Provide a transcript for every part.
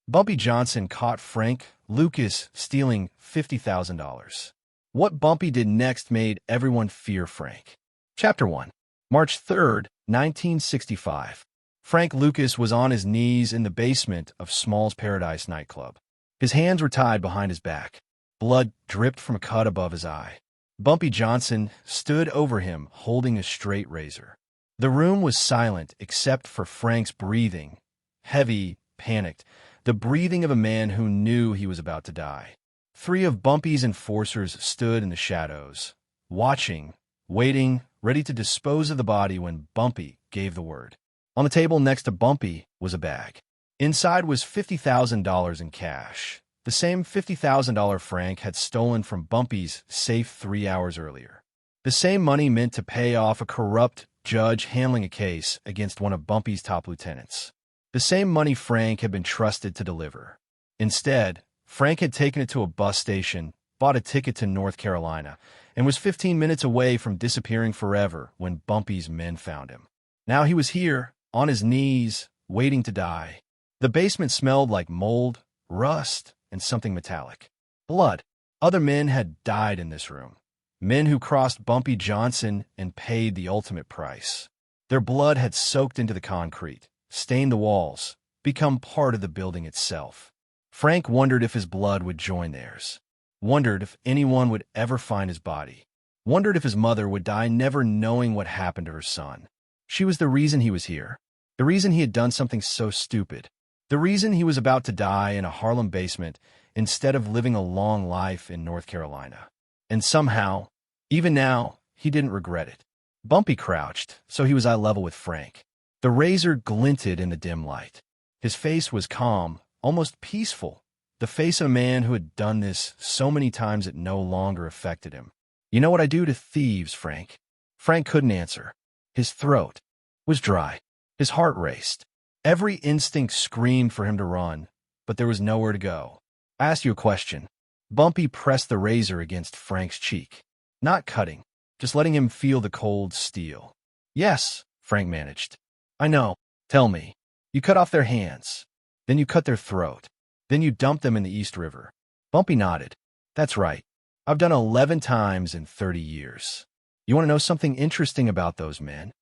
Bumpy Johnson caught Frank Lucas stealing $50,000. What Bumpy did next made everyone fear Frank. Chapter 1. March 3rd, 1965. Frank Lucas was on his knees in the basement of Small's Paradise nightclub. His hands were tied behind his back. Blood dripped from a cut above his eye. Bumpy Johnson stood over him, holding a straight razor. The room was silent except for Frank's breathing, heavy, panicked, the breathing of a man who knew he was about to die. 3 of Bumpy's enforcers stood in the shadows, watching, waiting, ready to dispose of the body when Bumpy gave the word. On the table next to Bumpy was a bag. Inside was $50,000 in cash, the same $50,000 Frank had stolen from Bumpy's safe 3 hours earlier. The same money meant to pay off a corrupt judge handling a case against one of Bumpy's top lieutenants. The same money Frank had been trusted to deliver. Instead, Frank had taken it to a bus station, bought a ticket to North Carolina, and was 15 minutes away from disappearing forever when Bumpy's men found him. Now he was here, on his knees, waiting to die. The basement smelled like mold, rust, and something metallic. Blood. Other men had died in this room. Men who crossed Bumpy Johnson and paid the ultimate price. Their blood had soaked into the concrete, stained the walls, become part of the building itself. Frank wondered if his blood would join theirs. Wondered if anyone would ever find his body. Wondered if his mother would die never knowing what happened to her son. She was the reason he was here. The reason he had done something so stupid. The reason he was about to die in a Harlem basement instead of living a long life in North Carolina. And somehow, even now, he didn't regret it. Bumpy crouched, so he was eye level with Frank. The razor glinted in the dim light. His face was calm, almost peaceful, the face of a man who had done this so many times it no longer affected him. You know what I do to thieves, Frank? Frank couldn't answer. His throat was dry. His heart raced. Every instinct screamed for him to run, but there was nowhere to go. I asked you a question. Bumpy pressed the razor against Frank's cheek. Not cutting, just letting him feel the cold steel. Yes, Frank managed. I know. Tell me. You cut off their hands. Then you cut their throat. Then you dumped them in the East River. Bumpy nodded. That's right. I've done 11 times in 30 years. You want to know something interesting about those men?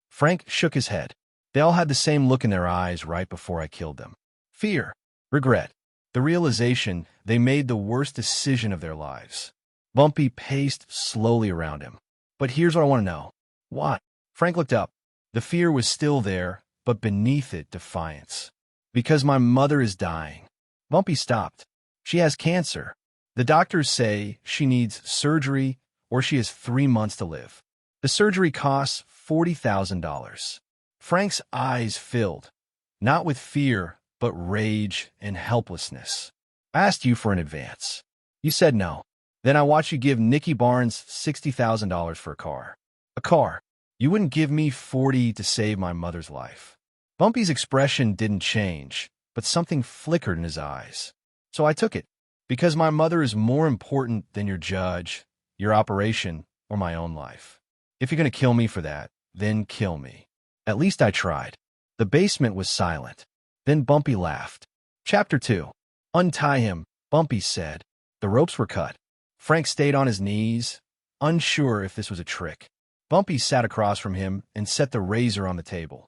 Frank shook his head. They all had the same look in their eyes right before I killed them. Fear. Regret. The realization they made the worst decision of their lives. Bumpy paced slowly around him. But here's what I want to know. What? Frank looked up. The fear was still there, but beneath it, defiance. Because my mother is dying. Bumpy stopped. She has cancer. The doctors say she needs surgery or she has 3 months to live. The surgery costs $40,000. Frank's eyes filled, not with fear, but rage and helplessness. I asked you for an advance. You said no. Then I watched you give Nicky Barnes $60,000 for a car. A car. You wouldn't give me $40,000 to save my mother's life. Bumpy's expression didn't change, but something flickered in his eyes. So I took it, because my mother is more important than your judge, your operation, or my own life. If you're going to kill me for that, then kill me. At least I tried. The basement was silent. Then Bumpy laughed. Chapter 2. Untie him, Bumpy said. The ropes were cut. Frank stayed on his knees, unsure if this was a trick. Bumpy sat across from him and set the razor on the table.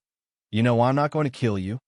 You know I'm not going to kill you.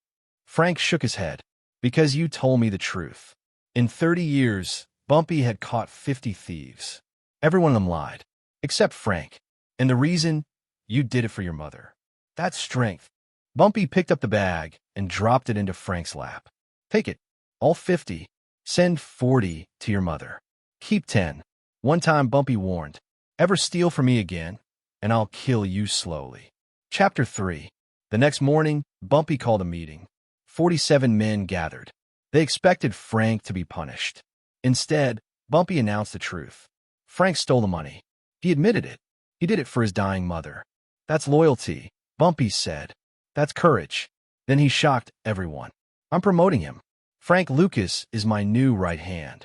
Frank shook his head. Because you told me the truth. In 30 years, Bumpy had caught 50 thieves. Every one of them lied. Except Frank. And the reason? You did it for your mother. That's strength. Bumpy picked up the bag and dropped it into Frank's lap. Take it. All 50. Send 40 to your mother. Keep 10. One time Bumpy warned. Ever steal from me again, and I'll kill you slowly. Chapter 3. The next morning, Bumpy called a meeting. 47 men gathered. They expected Frank to be punished. Instead, Bumpy announced the truth. Frank stole the money. He admitted it. He did it for his dying mother. That's loyalty, Bumpy said. That's courage. Then he shocked everyone. I'm promoting him. Frank Lucas is my new right hand.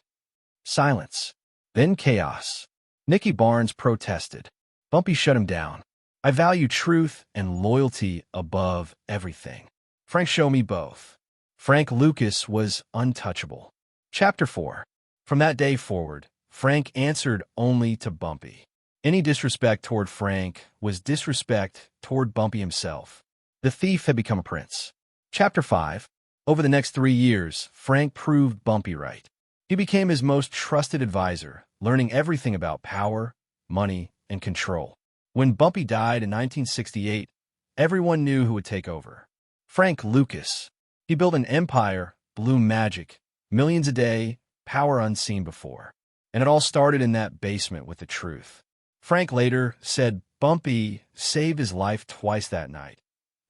Silence. Then chaos. Nicky Barnes protested. Bumpy shut him down. I value truth and loyalty above everything. Frank, show me both. Frank Lucas was untouchable. Chapter 4. From that day forward, Frank answered only to Bumpy. Any disrespect toward Frank was disrespect toward Bumpy himself. The thief had become a prince. Chapter 5. Over the next 3 years, Frank proved Bumpy right. He became his most trusted advisor, learning everything about power, money, and control. When Bumpy died in 1968, everyone knew who would take over. Frank Lucas. He built an empire, blew magic, millions a day, power unseen before. And it all started in that basement with the truth. Frank later said Bumpy saved his life twice that night.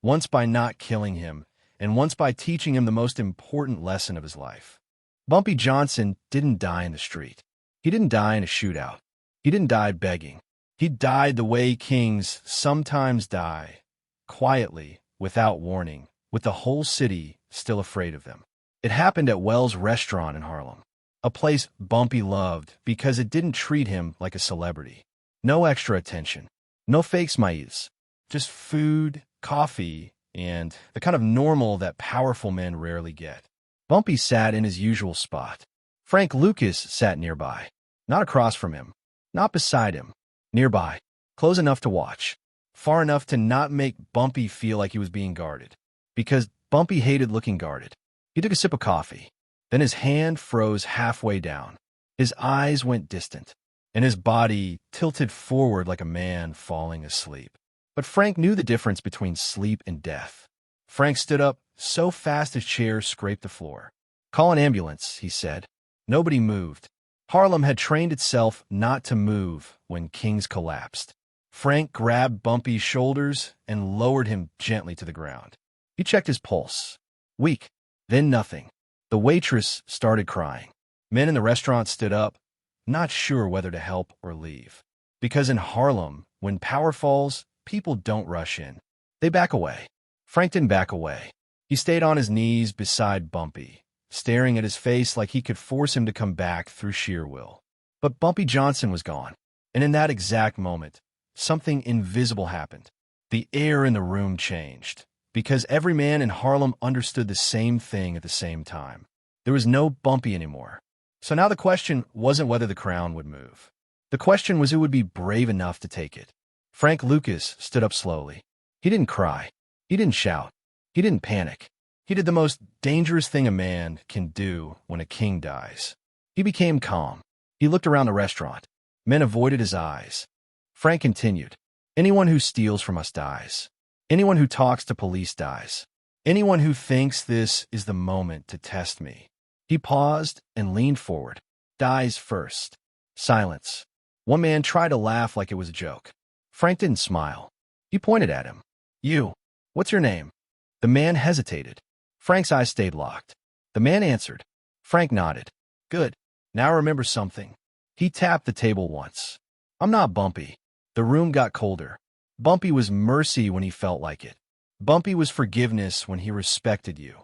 Once by not killing him, and once by teaching him the most important lesson of his life. Bumpy Johnson didn't die in the street. He didn't die in a shootout. He didn't die begging. He died the way kings sometimes die, quietly, without warning, with the whole city still afraid of them. It happened at Wells Restaurant in Harlem, a place Bumpy loved because it didn't treat him like a celebrity. No extra attention, no fake smiles, just food, coffee, and the kind of normal that powerful men rarely get. Bumpy sat in his usual spot. Frank Lucas sat nearby, not across from him, not beside him, nearby, close enough to watch, far enough to not make Bumpy feel like he was being guarded, because Bumpy hated looking guarded. He took a sip of coffee. Then his hand froze halfway down. His eyes went distant, and his body tilted forward like a man falling asleep. But Frank knew the difference between sleep and death. Frank stood up so fast his chair scraped the floor. "Call an ambulance," he said. Nobody moved. Harlem had trained itself not to move when kings collapsed. Frank grabbed Bumpy's shoulders and lowered him gently to the ground. He checked his pulse. Weak. Then nothing. The waitress started crying. Men in the restaurant stood up, not sure whether to help or leave. Because in Harlem, when power falls, people don't rush in. They back away. Frank didn't back away. He stayed on his knees beside Bumpy, staring at his face like he could force him to come back through sheer will. But Bumpy Johnson was gone. And in that exact moment, something invisible happened. The air in the room changed. Because every man in Harlem understood the same thing at the same time. There was no Bumpy anymore. So now the question wasn't whether the crown would move. The question was who would be brave enough to take it. Frank Lucas stood up slowly. He didn't cry. He didn't shout. He didn't panic. He did the most dangerous thing a man can do when a king dies. He became calm. He looked around the restaurant. Men avoided his eyes. Frank continued. Anyone who steals from us dies. Anyone who talks to police dies. Anyone who thinks this is the moment to test me. He paused and leaned forward. Dies first. Silence. One man tried to laugh like it was a joke. Frank didn't smile. He pointed at him. You. What's your name? The man hesitated. Frank's eyes stayed locked. The man answered. Frank nodded. Good. Now remember something. He tapped the table once. I'm not Bumpy. The room got colder. Bumpy was mercy when he felt like it. Bumpy was forgiveness when he respected you.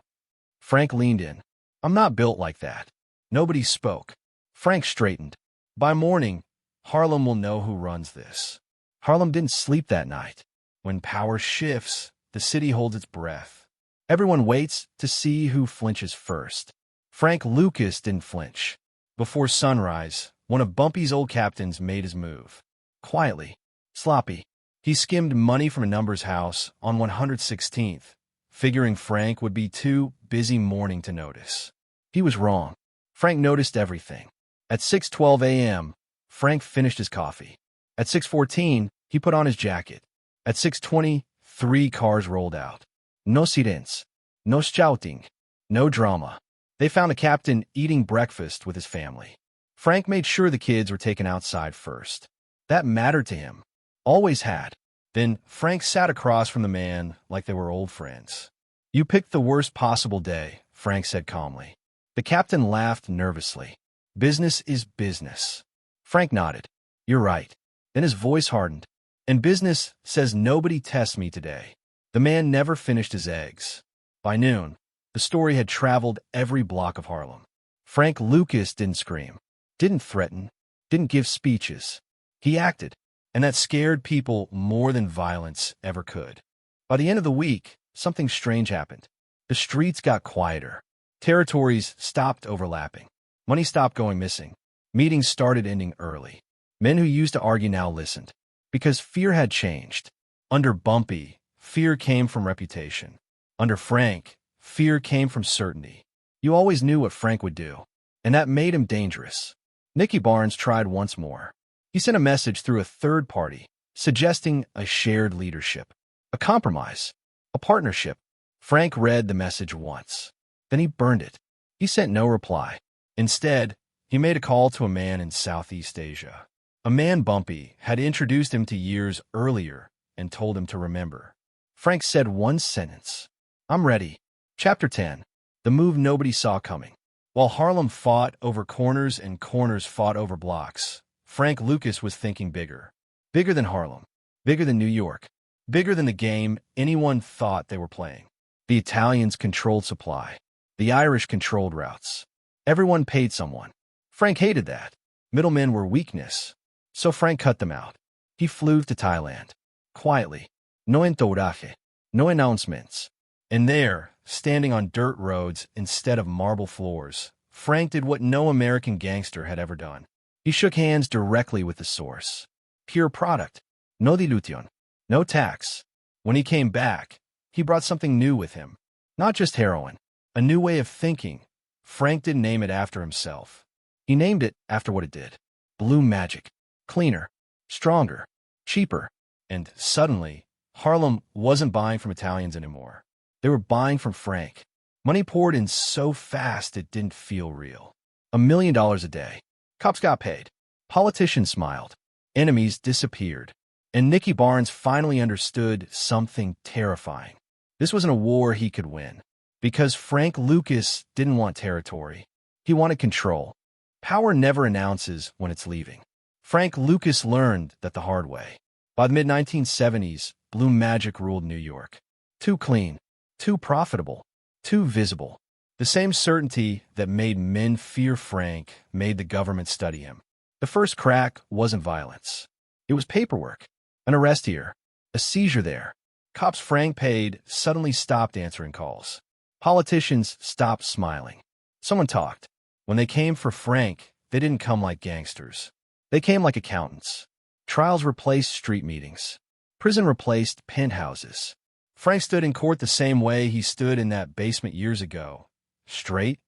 Frank leaned in. I'm not built like that. Nobody spoke. Frank straightened. By morning, Harlem will know who runs this. Harlem didn't sleep that night. When power shifts, the city holds its breath. Everyone waits to see who flinches first. Frank Lucas didn't flinch. Before sunrise, one of Bumpy's old captains made his move. Quietly. Sloppy. He skimmed money from a number's house on 116th, figuring Frank would be too busy mourning to notice. He was wrong. Frank noticed everything. At 6:12 a.m., Frank finished his coffee. At 6:14, he put on his jacket. At 6:20, 3 cars rolled out. No sirens. No shouting. No drama. They found the captain eating breakfast with his family. Frank made sure the kids were taken outside first. That mattered to him. Always had. Then Frank sat across from the man like they were old friends. You picked the worst possible day, Frank said calmly. The captain laughed nervously. Business is business. Frank nodded. You're right. Then his voice hardened. And business says nobody tests me today. The man never finished his eggs. By noon, the story had traveled every block of Harlem. Frank Lucas didn't scream, didn't threaten, didn't give speeches. He acted. And that scared people more than violence ever could. By the end of the week, something strange happened. The streets got quieter. Territories stopped overlapping. Money stopped going missing. Meetings started ending early. Men who used to argue now listened. Because fear had changed. Under Bumpy, fear came from reputation. Under Frank, fear came from certainty. You always knew what Frank would do, and that made him dangerous. Nicky Barnes tried once more. He sent a message through a third party, suggesting a shared leadership, a compromise, a partnership. Frank read the message once. Then he burned it. He sent no reply. Instead, he made a call to a man in Southeast Asia. A man Bumpy had introduced him to years earlier and told him to remember. Frank said one sentence. "I'm ready." Chapter 10. The move nobody saw coming. While Harlem fought over corners and corners fought over blocks, Frank Lucas was thinking bigger. Bigger than Harlem. Bigger than New York. Bigger than the game anyone thought they were playing. The Italians controlled supply. The Irish controlled routes. Everyone paid someone. Frank hated that. Middlemen were weakness. So Frank cut them out. He flew to Thailand. Quietly. No entourage. No announcements. And there, standing on dirt roads instead of marble floors, Frank did what no American gangster had ever done. He shook hands directly with the source. Pure product. No dilution. No tax. When he came back, he brought something new with him. Not just heroin. A new way of thinking. Frank didn't name it after himself. He named it after what it did. Blue magic. Cleaner. Stronger. Cheaper. And suddenly, Harlem wasn't buying from Italians anymore. They were buying from Frank. Money poured in so fast it didn't feel real. $1 million a day. Cops got paid. Politicians smiled. Enemies disappeared. And Nicky Barnes finally understood something terrifying. This wasn't a war he could win. Because Frank Lucas didn't want territory. He wanted control. Power never announces when it's leaving. Frank Lucas learned that the hard way. By the mid-1970s, blue magic ruled New York. Too clean. Too profitable. Too visible. The same certainty that made men fear Frank made the government study him. The first crack wasn't violence. It was paperwork. An arrest here. A seizure there. Cops Frank paid suddenly stopped answering calls. Politicians stopped smiling. Someone talked. When they came for Frank, they didn't come like gangsters. They came like accountants. Trials replaced street meetings. Prison replaced penthouses. Frank stood in court the same way he stood in that basement years ago. Straight,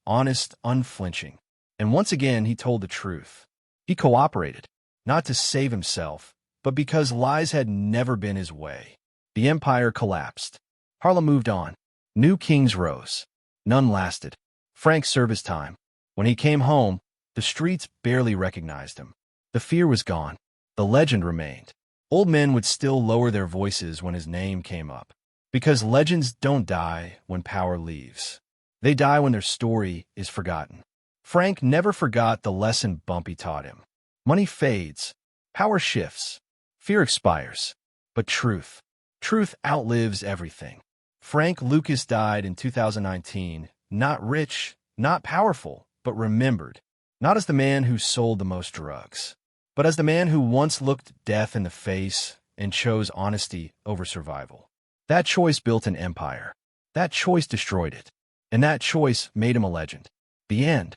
honest, unflinching. And once again, he told the truth. He cooperated, not to save himself, but because lies had never been his way. The empire collapsed. Harlem moved on. New kings rose. None lasted. Frank served his time. When he came home, the streets barely recognized him. The fear was gone. The legend remained. Old men would still lower their voices when his name came up. Because legends don't die when power leaves. They die when their story is forgotten. Frank never forgot the lesson Bumpy taught him. Money fades. Power shifts. Fear expires. But truth outlives everything. Frank Lucas died in 2019, not rich, not powerful, but remembered. Not as the man who sold the most drugs, but as the man who once looked death in the face and chose honesty over survival. That choice built an empire. That choice destroyed it. And that choice made him a legend. The end.